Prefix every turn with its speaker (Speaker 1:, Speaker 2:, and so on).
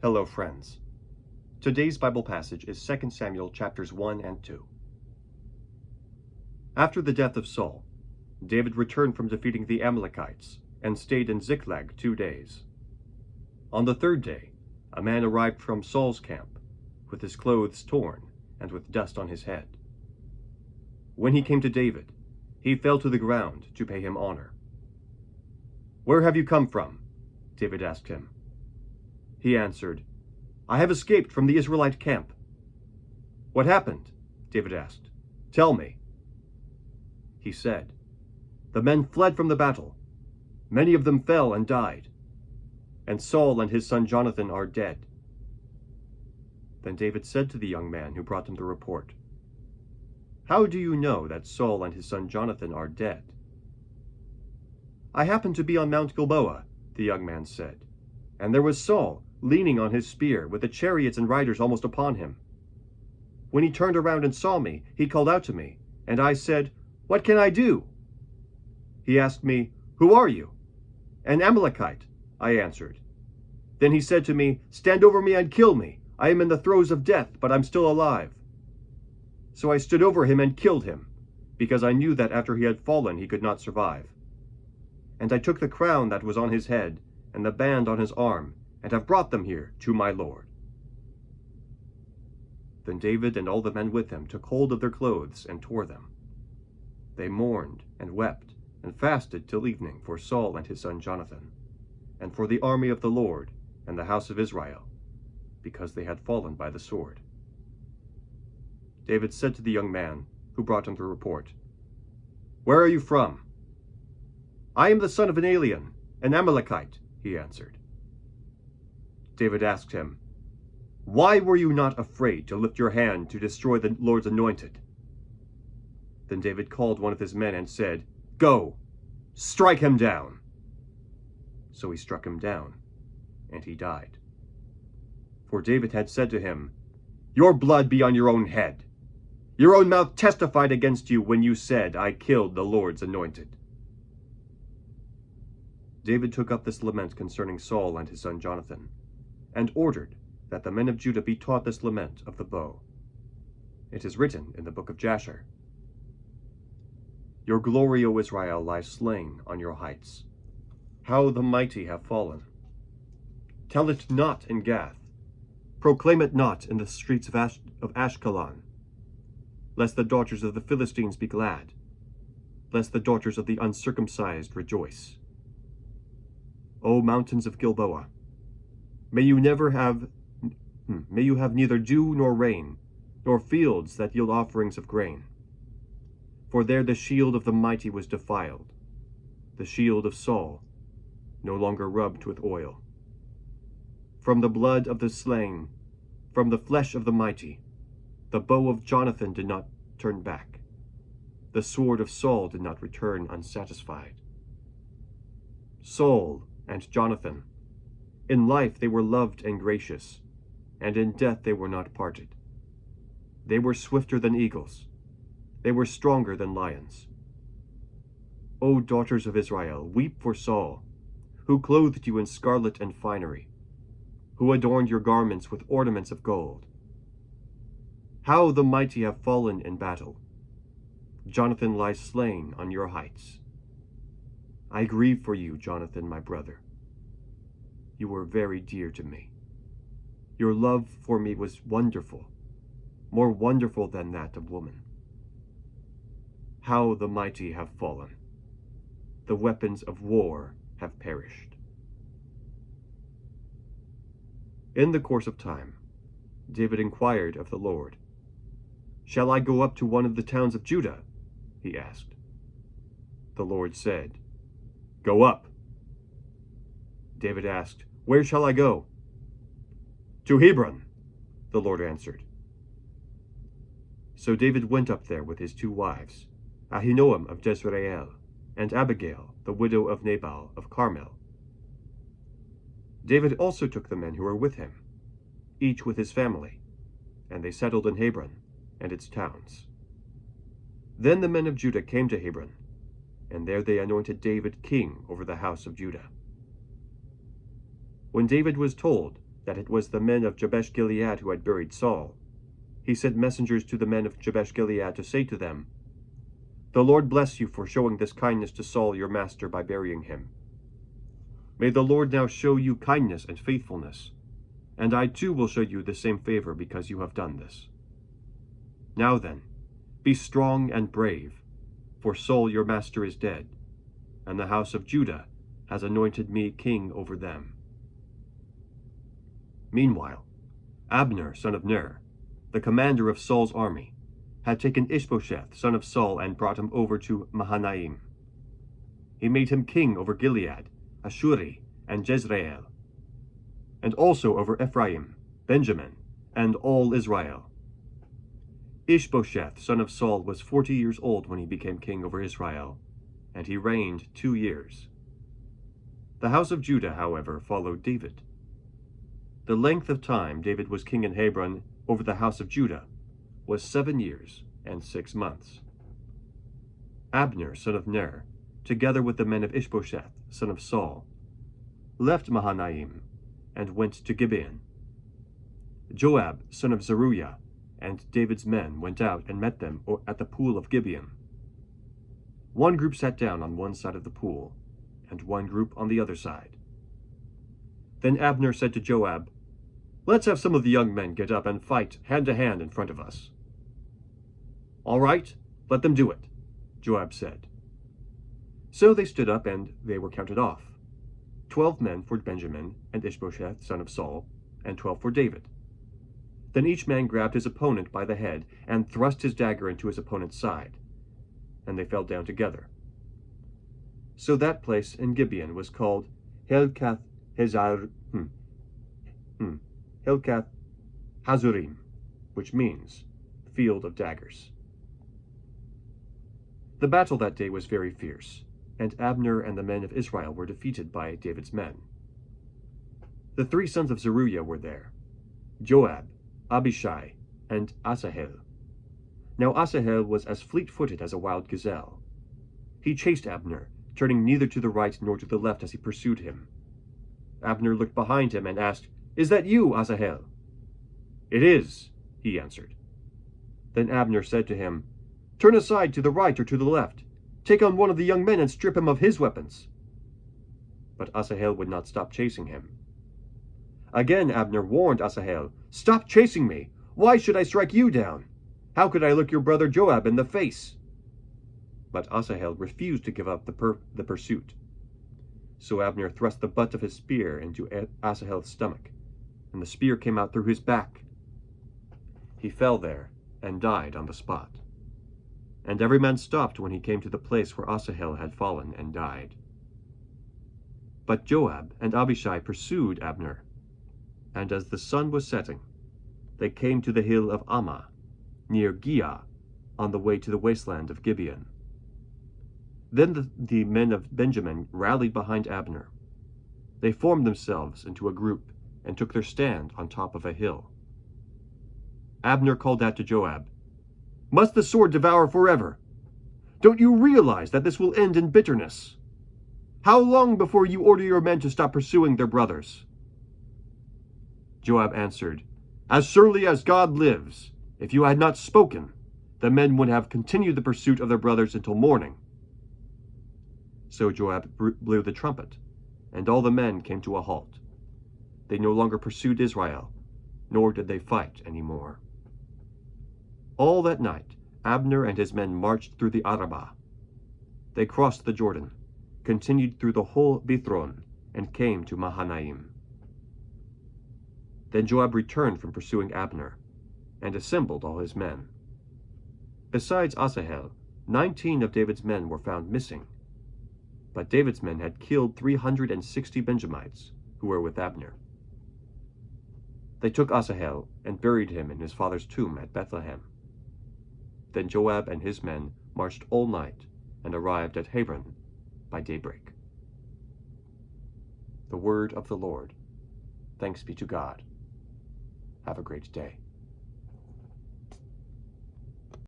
Speaker 1: Hello, friends. Today's Bible passage is 2 Samuel chapters 1 and 2. After the death of Saul, David returned from defeating the Amalekites and stayed in Ziklag 2 days. On the third day, a man arrived from Saul's camp, with his clothes torn and with dust on his head. When he came to David, he fell to the ground to pay him honor. "Where have you come from?" David asked him. He answered, "I have escaped from the Israelite camp." "What happened?" David asked. "Tell me." He said, "The men fled from the battle. Many of them fell and died. And Saul and his son Jonathan are dead." Then David said to the young man who brought him the report, "How do you know that Saul and his son Jonathan are dead?" "I happened to be on Mount Gilboa," the young man said, "and there was Saul leaning on his spear, with the chariots and riders almost upon him. When he turned around and saw me, he called out to me, and I said, 'What can I do?' He asked me, 'Who are you?' 'An Amalekite,' I answered. Then he said to me, 'Stand over me and kill me. I am in the throes of death, but I'm still alive.' So I stood over him and killed him, because I knew that after he had fallen he could not survive. And I took the crown that was on his head and the band on his arm, and have brought them here to my Lord." Then David and all the men with him took hold of their clothes and tore them. They mourned and wept and fasted till evening for Saul and his son Jonathan, and for the army of the Lord and the house of Israel, because they had fallen by the sword. David said to the young man who brought him the report, "Where are you from?" "I am the son of an alien, an Amalekite," he answered. David asked him, "Why were you not afraid to lift your hand to destroy the Lord's anointed?" Then David called one of his men and said, "Go, strike him down." So he struck him down, and he died. For David had said to him, "Your blood be on your own head. Your own mouth testified against you when you said, 'I killed the Lord's anointed.'" David took up this lament concerning Saul and his son Jonathan, and ordered that the men of Judah be taught this lament of the bow. It is written in the book of Jasher, "Your glory, O Israel, lies slain on your heights. How the mighty have fallen! Tell it not in Gath, proclaim it not in the streets of Ashkelon, lest the daughters of the Philistines be glad, lest the daughters of the uncircumcised rejoice. O mountains of Gilboa, may you have neither dew nor rain, nor fields that yield offerings of grain. For there the shield of the mighty was defiled, the shield of Saul, no longer rubbed with oil. From the blood of the slain, from the flesh of the mighty, the bow of Jonathan did not turn back, the sword of Saul did not return unsatisfied. Saul and Jonathan, in life they were loved and gracious, and in death they were not parted. They were swifter than eagles, they were stronger than lions. O daughters of Israel, weep for Saul, who clothed you in scarlet and finery, who adorned your garments with ornaments of gold. How the mighty have fallen in battle! Jonathan lies slain on your heights. I grieve for you, Jonathan, my brother. You were very dear to me. Your love for me was wonderful, more wonderful than that of woman. How the mighty have fallen! The weapons of war have perished." In the course of time, David inquired of the Lord, "Shall I go up to one of the towns of Judah?" he asked. The Lord said, "Go up." David asked, "Where shall I go?" "To Hebron," the Lord answered. So David went up there with his 2 wives, Ahinoam of Jezreel, and Abigail, the widow of Nabal of Carmel. David also took the men who were with him, each with his family, and they settled in Hebron and its towns. Then the men of Judah came to Hebron, and there they anointed David king over the house of Judah. When David was told that it was the men of Jabesh-Gilead who had buried Saul, he sent messengers to the men of Jabesh-Gilead to say to them, "The Lord bless you for showing this kindness to Saul your master by burying him. May the Lord now show you kindness and faithfulness, and I too will show you the same favor because you have done this. Now then, be strong and brave, for Saul your master is dead, and the house of Judah has anointed me king over them." Meanwhile, Abner, son of Ner, the commander of Saul's army, had taken Ishbosheth, son of Saul, and brought him over to Mahanaim. He made him king over Gilead, Ashuri, and Jezreel, and also over Ephraim, Benjamin, and all Israel. Ishbosheth, son of Saul, was 40 years old when he became king over Israel, and he reigned 2 years. The house of Judah, however, followed David. The length of time David was king in Hebron over the house of Judah was 7 years and 6 months. Abner, son of Ner, together with the men of Ishbosheth, son of Saul, left Mahanaim and went to Gibeon. Joab, son of Zeruiah, and David's men went out and met them at the pool of Gibeon. One group sat down on one side of the pool, and one group on the other side. Then Abner said to Joab, "Let's have some of the young men get up and fight hand to hand in front of us." "All right, let them do it," Joab said. So they stood up and they were counted off, 12 men for Benjamin and Ishbosheth, son of Saul, and 12 for David. Then each man grabbed his opponent by the head and thrust his dagger into his opponent's side, and they fell down together. So that place in Gibeon was called Helkath Hazurim, which means Field of Daggers. The battle that day was very fierce, and Abner and the men of Israel were defeated by David's men. The 3 sons of Zeruiah were there, Joab, Abishai, and Asahel. Now Asahel was as fleet-footed as a wild gazelle. He chased Abner, turning neither to the right nor to the left as he pursued him. Abner looked behind him and asked, "Is that you, Asahel?" "It is," he answered. Then Abner said to him, "Turn aside to the right or to the left. Take on one of the young men and strip him of his weapons." But Asahel would not stop chasing him. Again Abner warned Asahel, "Stop chasing me! Why should I strike you down? How could I look your brother Joab in the face?" But Asahel refused to give up the pursuit. So Abner thrust the butt of his spear into Asahel's stomach, and the spear came out through his back. He fell there and died on the spot. And every man stopped when he came to the place where Asahel had fallen and died. But Joab and Abishai pursued Abner, and as the sun was setting, they came to the hill of Ammah, near Giah, on the way to the wasteland of Gibeon. Then the men of Benjamin rallied behind Abner. They formed themselves into a group and took their stand on top of a hill. Abner called out to Joab, "Must the sword devour forever? Don't you realize that this will end in bitterness? How long before you order your men to stop pursuing their brothers?" Joab answered, "As surely as God lives, if you had not spoken, the men would have continued the pursuit of their brothers until morning." So Joab blew the trumpet, and all the men came to a halt. They no longer pursued Israel, nor did they fight any more. All that night Abner and his men marched through the Arabah. They crossed the Jordan, continued through the whole Bithron, and came to Mahanaim. Then Joab returned from pursuing Abner, and assembled all his men. Besides Asahel, 19 of David's men were found missing. But David's men had killed 360 Benjamites who were with Abner. They took Asahel and buried him in his father's tomb at Bethlehem. Then Joab and his men marched all night and arrived at Hebron by daybreak. The word of the Lord. Thanks be to God. Have a great day.